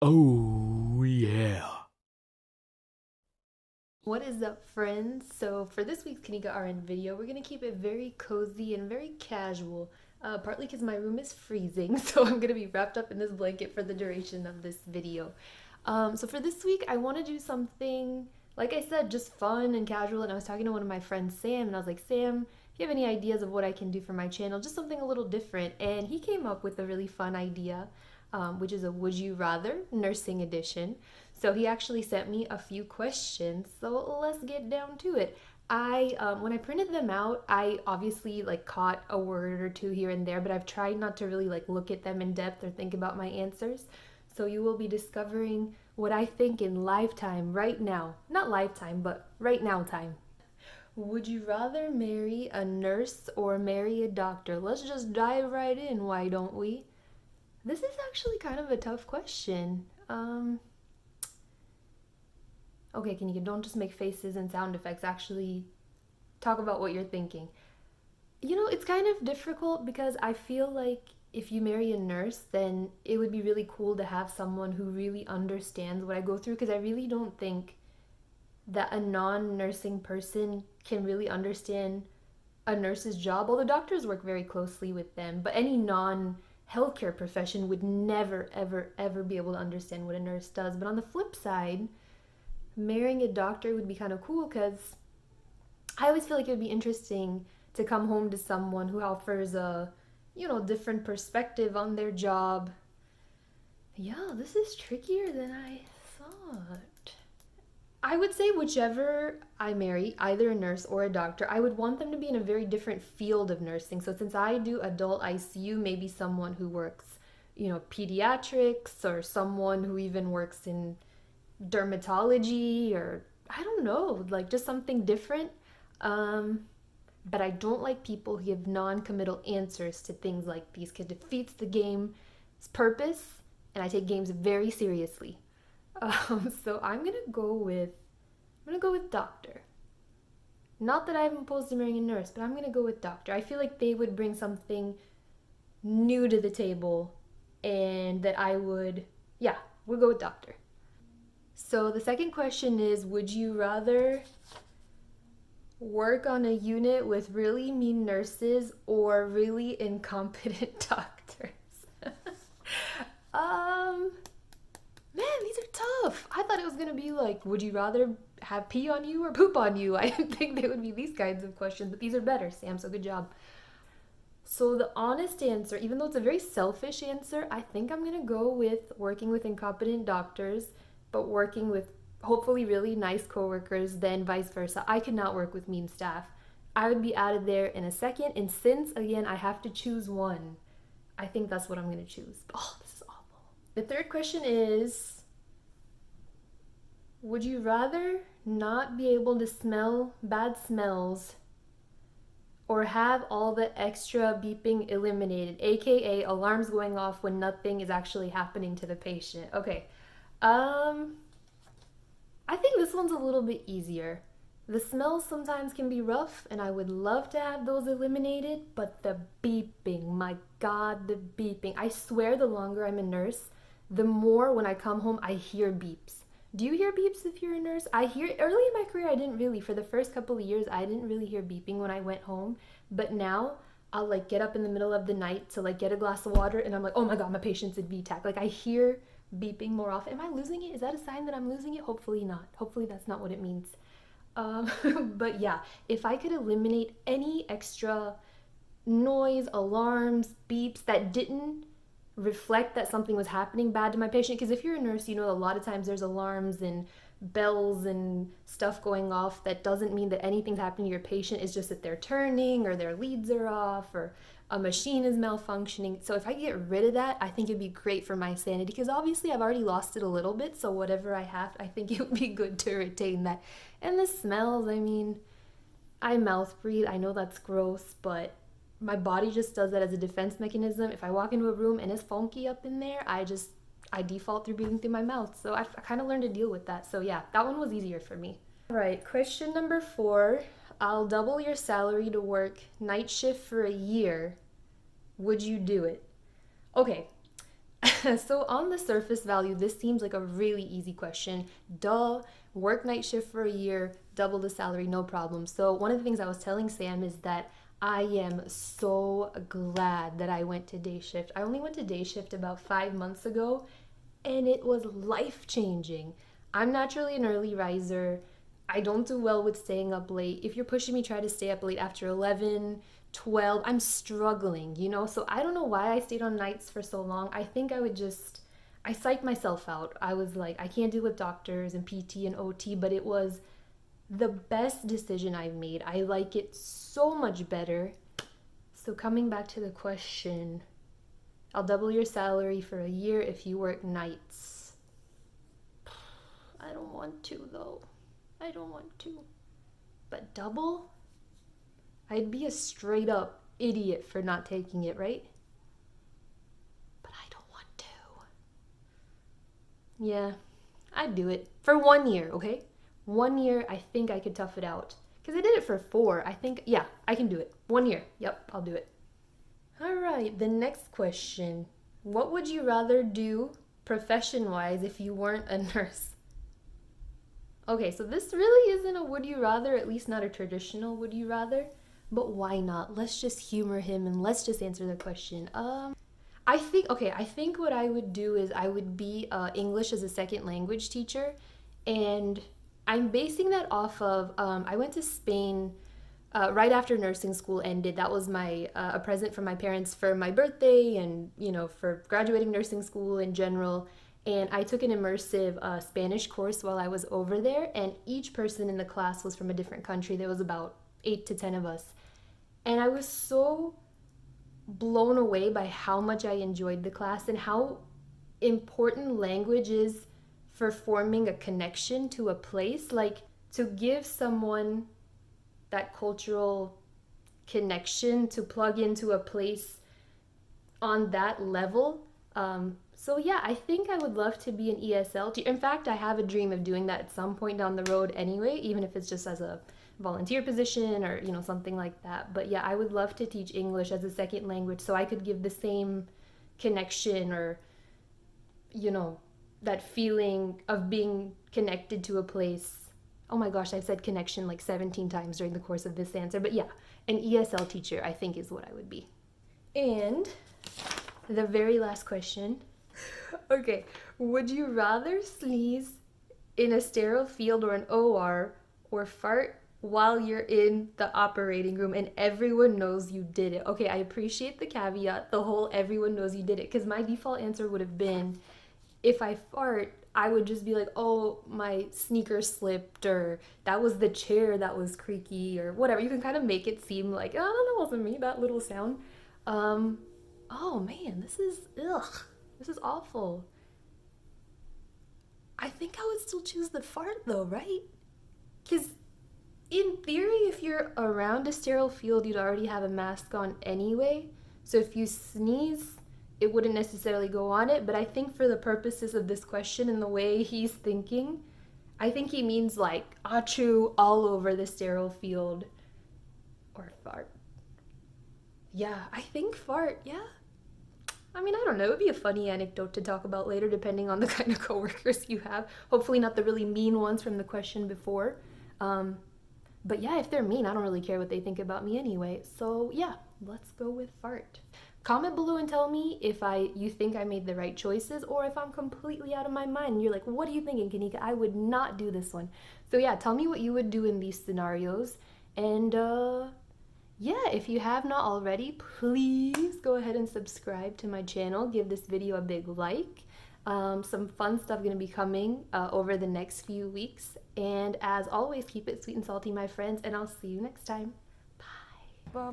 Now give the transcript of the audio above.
Oh, yeah. What is up, friends? So, for this week's Kanika RN video, we're gonna keep it very cozy and very casual. Partly because my room is freezing, so I'm gonna be wrapped up in this blanket for the duration of this video. So, for this week, I want to do something, like I said, just fun and casual. And I was talking to one of my friends, Sam, and I was like, Sam, if you have any ideas of what I can do for my channel, just something a little different. And he came up with a really fun idea, which is a Would You Rather nursing edition. So he actually sent me a few questions. So let's get down to it. When I printed them out, I obviously like caught a word or two here and there, but I've tried not to really like look at them in depth or think about my answers. So you will be discovering what I think in lifetime right now. Not lifetime, but right now time. Would you rather marry a nurse or marry a doctor? Let's just dive right in, why don't we? This is actually kind of a tough question. Okay, can you don't just make faces and sound effects, actually talk about what you're thinking. It's kind of difficult because I feel like if you marry a nurse, then it would be really cool to have someone who really understands what I go through because I really don't think that a non nursing person can really understand a nurse's job, although doctors work very closely with them, but any non healthcare profession would never, ever, ever be able to understand what a nurse does. But on the flip side, marrying a doctor would be kind of cool because I always feel like it would be interesting to come home to someone who offers a, different perspective on their job. Yeah, this is trickier than I thought. I would say whichever I marry, either a nurse or a doctor, I would want them to be in a very different field of nursing. So since I do adult ICU, maybe someone who works, pediatrics or someone who even works in dermatology or I don't know, like just something different. Um, but I don't like people who give non-committal answers to things like these because it defeats the game's purpose, and I take games very seriously. So I'm gonna go with doctor. Not that I'm opposed to marrying a nurse, but I'm gonna go with doctor. I feel like they would bring something new to the table, and that I would, yeah, we'll go with doctor. So the second question is, would you rather work on a unit with really mean nurses or really incompetent doctors? um, Man, these are tough. I thought it was gonna be like, would you rather have pee on you or poop on you? I didn't think they would be these kinds of questions, but these are better, Sam, so good job. So the honest answer, even though it's a very selfish answer, I think I'm gonna go with working with incompetent doctors, but working with hopefully really nice coworkers, then vice versa. I could not work with mean staff. I would be out of there in a second, and since again I have to choose one, I think that's what I'm gonna choose. Oh, this is awful. The third question is, would you rather not be able to smell bad smells or have all the extra beeping eliminated, aka alarms going off when nothing is actually happening to the patient? Okay. Um I think this one's a little bit easier. The smells sometimes can be rough, and I would love to have those eliminated, but the beeping, my god, the beeping. I swear the longer I'm a nurse, the more when I come home I hear beeps. Do you hear beeps if you're a nurse? I hear early in my career I didn't really. For the first couple of years I didn't really hear beeping when I went home, but now I'll like get up in the middle of the night to like get a glass of water and I'm like, "Oh my god, my patient's in VTAC." Like I hear beeping more often. Am I losing it? Is that a sign that I'm losing it? Hopefully not. Hopefully that's not what it means. Um, but yeah, if I could eliminate any extra noise, alarms, beeps that didn't reflect that something was happening bad to my patient, because if you're a nurse, you know a lot of times there's alarms and bells and stuff going off that doesn't mean that anything's happening to your patient. It's just that they're turning or their leads are off or a machine is malfunctioning. So if I get rid of that, I think it'd be great for my sanity because obviously I've already lost it a little bit. So whatever I have, I think it would be good to retain that. And the smells, I mean, I mouth breathe. I know that's gross, but my body just does that as a defense mechanism. If I walk into a room and it's funky up in there, I default through breathing through my mouth. So I kind of learned to deal with that. So yeah, that one was easier for me. All right, question number 4. I'll double your salary to work night shift for a year. Would you do it? Okay. So on the surface value, this seems like a really easy question. Duh, work night shift for a year, double the salary, no problem. So one of the things I was telling Sam is that I am so glad that I went to day shift. I only went to day shift about 5 months ago, and it was life changing. I'm naturally an early riser. I don't do well with staying up late. If you're pushing me, try to stay up late after 11, 12. I'm struggling, you know? So I don't know why I stayed on nights for so long. I think I psyched myself out. I was like, I can't deal with doctors and PT and OT, but it was the best decision I've made. I like it so much better. So coming back to the question, I'll double your salary for a year if you work nights. I don't want to though. I don't want to. But double? I'd be a straight up idiot for not taking it, right? But I don't want to. Yeah, I'd do it. For 1 year, okay? 1 year, I think I could tough it out. Because I did it for 4. I think, yeah, I can do it. 1 year. Yep, I'll do it. All right, the next question. What would you rather do profession-wise if you weren't a nurse? Okay, so this really isn't a would you rather, at least not a traditional would you rather. But why not? Let's just humor him and let's just answer the question. I think what I would do is I would be English as a second language teacher. And I'm basing that off of, I went to Spain right after nursing school ended. That was my a present from my parents for my birthday and, you know, for graduating nursing school in general. And I took an immersive Spanish course while I was over there. And each person in the class was from a different country. There was about 8 to 10 of us. And I was so blown away by how much I enjoyed the class and how important language is for forming a connection to a place. Like, to give someone that cultural connection, to plug into a place on that level. So yeah, I think I would love to be an ESL teacher. In fact, I have a dream of doing that at some point down the road anyway, even if it's just as a volunteer position or, you know, something like that. But yeah, I would love to teach English as a second language so I could give the same connection or, you know, that feeling of being connected to a place. Oh my gosh, I've said connection like 17 times during the course of this answer. But yeah, an ESL teacher I think is what I would be. And the very last question. Okay, would you rather sneeze in a sterile field or an OR or fart while you're in the operating room and everyone knows you did it? Okay, I appreciate the caveat, the whole everyone knows you did it, because my default answer would have been if I fart, I would just be like, oh, my sneaker slipped, or that was the chair that was creaky, or whatever. You can kind of make it seem like, oh, that wasn't me, that little sound. Oh man, this is awful. I think I would still choose the fart though, right? Because in theory, if you're around a sterile field, you'd already have a mask on anyway. So if you sneeze, it wouldn't necessarily go on it. But I think for the purposes of this question and the way he's thinking, I think he means like achoo all over the sterile field or fart. Yeah, I think fart, yeah. I mean, I don't know. It would be a funny anecdote to talk about later, depending on the kind of coworkers you have. Hopefully not the really mean ones from the question before. But yeah, if they're mean, I don't really care what they think about me anyway. So yeah, let's go with fart. Comment below and tell me if you think I made the right choices or if I'm completely out of my mind. And you're like, what are you thinking, Kanika? I would not do this one. So yeah, tell me what you would do in these scenarios. And yeah, if you have not already, please go ahead and subscribe to my channel. Give this video a big like. Some fun stuff going to be coming over the next few weeks. And as always, keep it sweet and salty, my friends, and I'll see you next time. Bye.